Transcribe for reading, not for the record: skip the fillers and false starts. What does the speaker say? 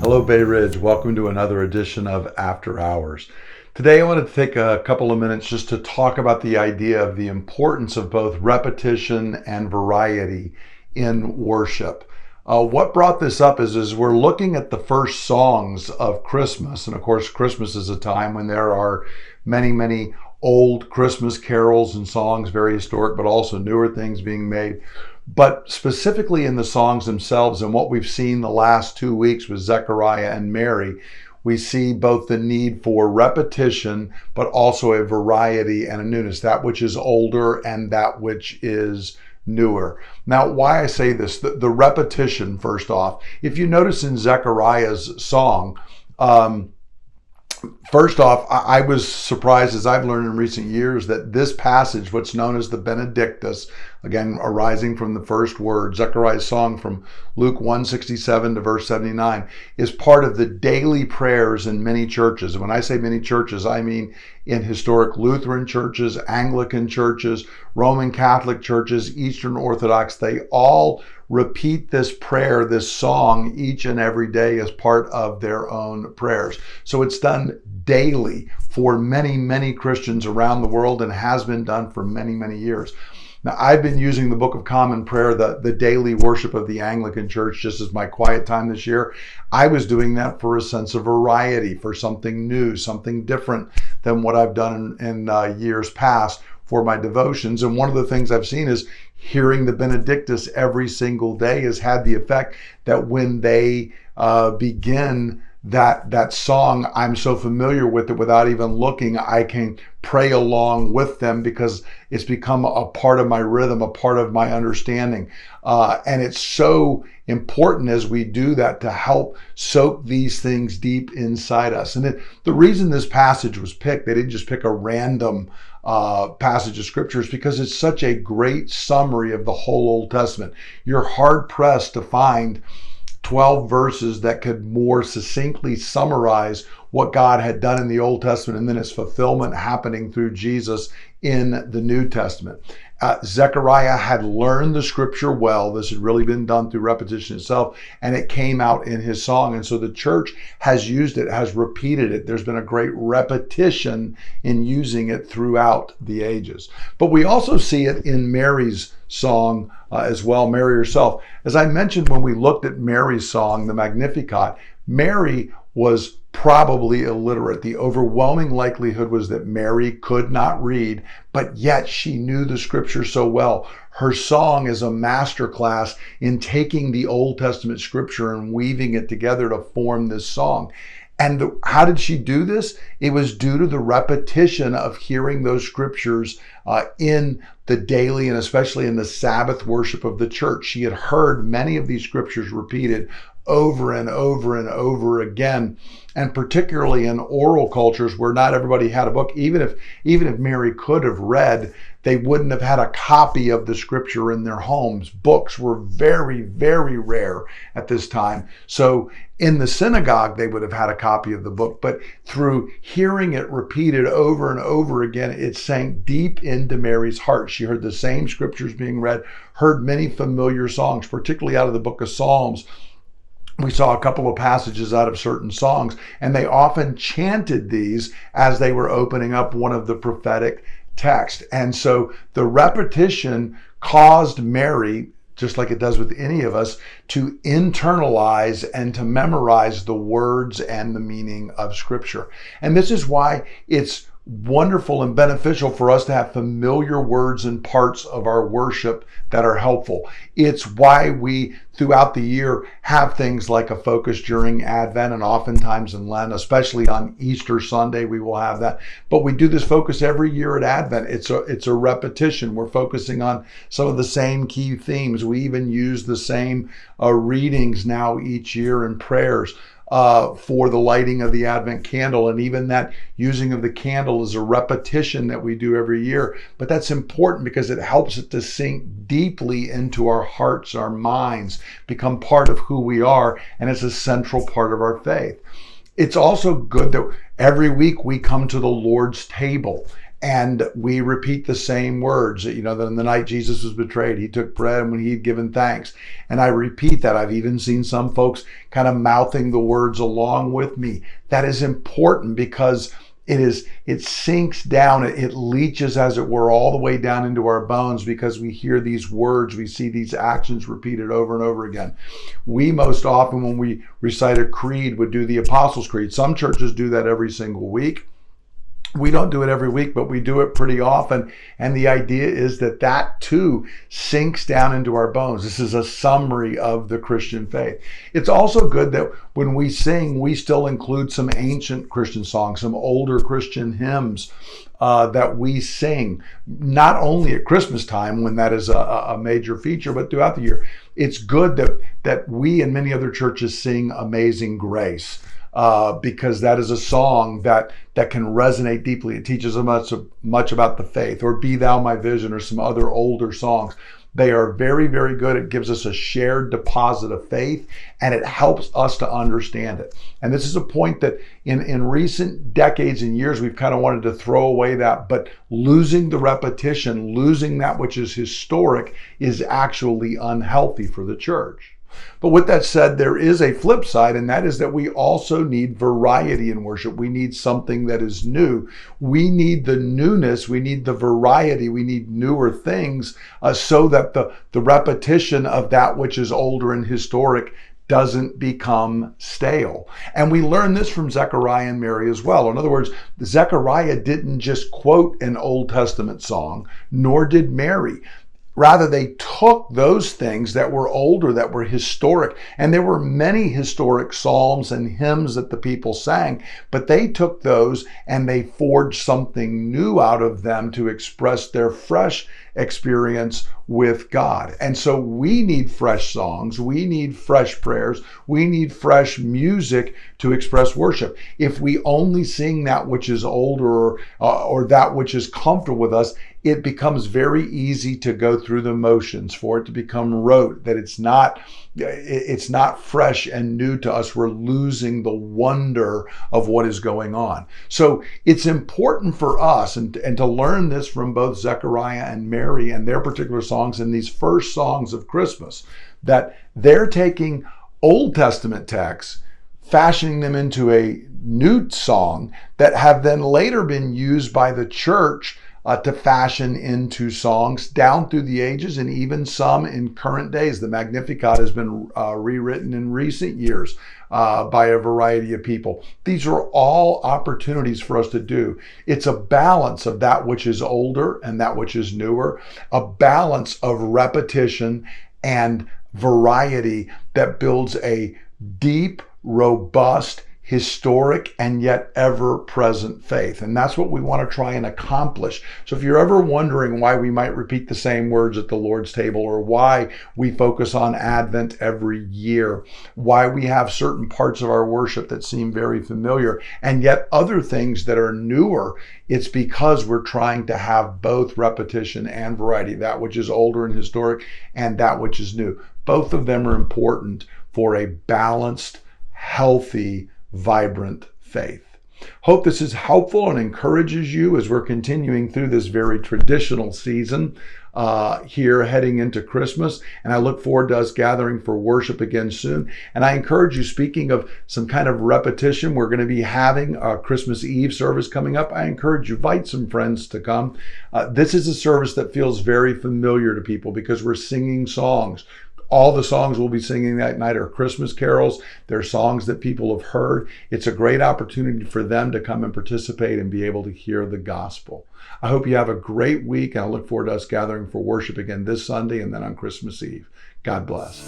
Hello, Bay Ridge. Welcome to another edition of After Hours. Today, I wanted to take a couple of minutes just to talk about the idea of the importance of both repetition and variety in worship. What brought this up is we're looking at the first songs of Christmas. And of course, Christmas is a time when there are many old Christmas carols and songs, very historic, but also newer things being made. But specifically in the songs themselves and what we've seen the last 2 weeks with Zechariah and Mary, we see both the need for repetition, but also a variety and a newness, that which is older and that which is newer. Now, why I say this, the repetition, first off, if you notice in Zechariah's song, first off, I was surprised, as I've learned in recent years, that this passage, what's known as the Benedictus, again, arising from the first word, Zechariah's song from Luke 1:67 to verse 79, is part of the daily prayers in many churches. And when I say many churches, I mean in historic Lutheran churches, Anglican churches, Roman Catholic churches, Eastern Orthodox. They all repeat this prayer, this song, each and every day as part of their own prayers. So it's done daily for many Christians around the world and has been done for many years. Now, I've been using the Book of Common Prayer, the daily worship of the Anglican Church, just as my quiet time this year. I was doing that for a sense of variety, for something new, something different than what I've done in years past for my devotions. And one of the things I've seen is hearing the Benedictus every single day has had the effect that when they begin that song, I'm so familiar with it without even looking, I can pray along with them because it's become a part of my rhythm, a part of my understanding. And it's so important as we do that to help soak these things deep inside us. And the reason this passage was picked, they didn't just pick a random passage of scripture, is because it's such a great summary of the whole Old Testament. You're hard pressed to find 12 verses that could more succinctly summarize what God had done in the Old Testament and then its fulfillment happening through Jesus in the New Testament. Zechariah had learned the scripture well. This had really been done through repetition itself, and it came out in his song. And so the church has used it, has repeated it. There's been a great repetition in using it throughout the ages. But we also see it in Mary's song as well, Mary herself. As I mentioned when we looked at Mary's song, the Magnificat, Mary was probably illiterate. The overwhelming likelihood was that Mary could not read, but yet she knew the scripture so well. Her song is a masterclass in taking the Old Testament scripture and weaving it together to form this song. And how did she do this? It was due to the repetition of hearing those scriptures in the daily and especially in the Sabbath worship of the church. She had heard many of these scriptures repeated over and over again, and particularly in oral cultures where not everybody had a book. Even if Mary could have read, they wouldn't have had a copy of the scripture in their homes. Books were very rare at this time. So in the synagogue, they would have had a copy of the book, but through hearing it repeated over and over again, it sank deep into Mary's heart. She heard the same scriptures being read, heard many familiar songs, particularly out of the book of Psalms. We saw a couple of passages out of certain songs, and they often chanted these as they were opening up one of the prophetic texts. And so the repetition caused Mary, just like it does with any of us, to internalize and to memorize the words and the meaning of Scripture. And this is why it's wonderful and beneficial for us to have familiar words and parts of our worship that are helpful. It's why we, throughout the year, have things like a focus during Advent and oftentimes in Lent, especially on Easter Sunday, we will have that. But we do this focus every year at Advent. It's a repetition. We're focusing on some of the same key themes. We even use the same readings now each year in prayers for the lighting of the Advent candle. And even that using of the candle is a repetition that we do every year. But that's important because it helps it to sink deeply into our hearts, our minds, become part of who we are, and it's a central part of our faith. It's also good that every week we come to the Lord's table. and we repeat the same words. You know, that on the night Jesus was betrayed, he took bread and when he had given thanks. And I repeat that. I've even seen some folks kind of mouthing the words along with me. That is important because it sinks down, it leaches, as it were, all the way down into our bones because we hear these words, we see these actions repeated over and over again. We most often, when we recite a creed, would do the Apostles' Creed. Some churches do that every single week. We don't do it every week, but we do it pretty often. And the idea is that that too sinks down into our bones. This is a summary of the Christian faith. It's also good that when we sing, we still include some ancient Christian songs, some older Christian hymns that we sing, not only at Christmas time when that is a major feature, but throughout the year. It's good that we and many other churches sing Amazing Grace. Because that is a song that can resonate deeply. It teaches us much about the faith, or Be Thou My Vision, or some other older songs. They are very, very good. It gives us a shared deposit of faith, and it helps us to understand it. And this is a point that in recent decades and years, we've kind of wanted to throw away that, but losing the repetition, losing that which is historic, is actually unhealthy for the church. But with that said, there is a flip side, and that is that we also need variety in worship. We need something that is new. We need the newness. We need the variety. We need newer things so that the repetition of that which is older and historic doesn't become stale. And we learn this from Zechariah and Mary as well. In other words, Zechariah didn't just quote an Old Testament song, nor did Mary. Rather, they took those things that were older, that were historic, and there were many historic psalms and hymns that the people sang, but they took those and they forged something new out of them to express their fresh experience with God. And so we need fresh songs, we need fresh prayers, we need fresh music to express worship. If we only sing that which is older or that which is comfortable with us, it becomes very easy to go through the motions, for it to become rote, that it's not fresh and new to us. We're losing the wonder of what is going on. So it's important for us and to learn this from both Zechariah and Mary and their particular songs in these first songs of Christmas, that they're taking Old Testament texts, fashioning them into a new song that have then later been used by the church to fashion into songs down through the ages, and even some in current days. The Magnificat has been rewritten in recent years by a variety of people. These are all opportunities for us to do. It's a balance of that which is older and that which is newer, a balance of repetition and variety that builds a deep, robust, historic, and yet ever-present faith. And that's what we want to try and accomplish. So if you're ever wondering why we might repeat the same words at the Lord's table, or why we focus on Advent every year, why we have certain parts of our worship that seem very familiar, and yet other things that are newer, it's because we're trying to have both repetition and variety, that which is older and historic and that which is new. Both of them are important for a balanced, healthy, vibrant faith. Hope this is helpful and encourages you as we're continuing through this very traditional season here heading into Christmas. And I look forward to us gathering for worship again soon. And I encourage you, speaking of some kind of repetition, we're going to be having a Christmas Eve service coming up. I encourage you, invite some friends to come. This is a service that feels very familiar to people because we're singing songs. All the songs we'll be singing that night are Christmas carols. They're songs that people have heard. It's a great opportunity for them to come and participate and be able to hear the gospel. I hope you have a great week, and I look forward to us gathering for worship again this Sunday and then on Christmas Eve. God bless.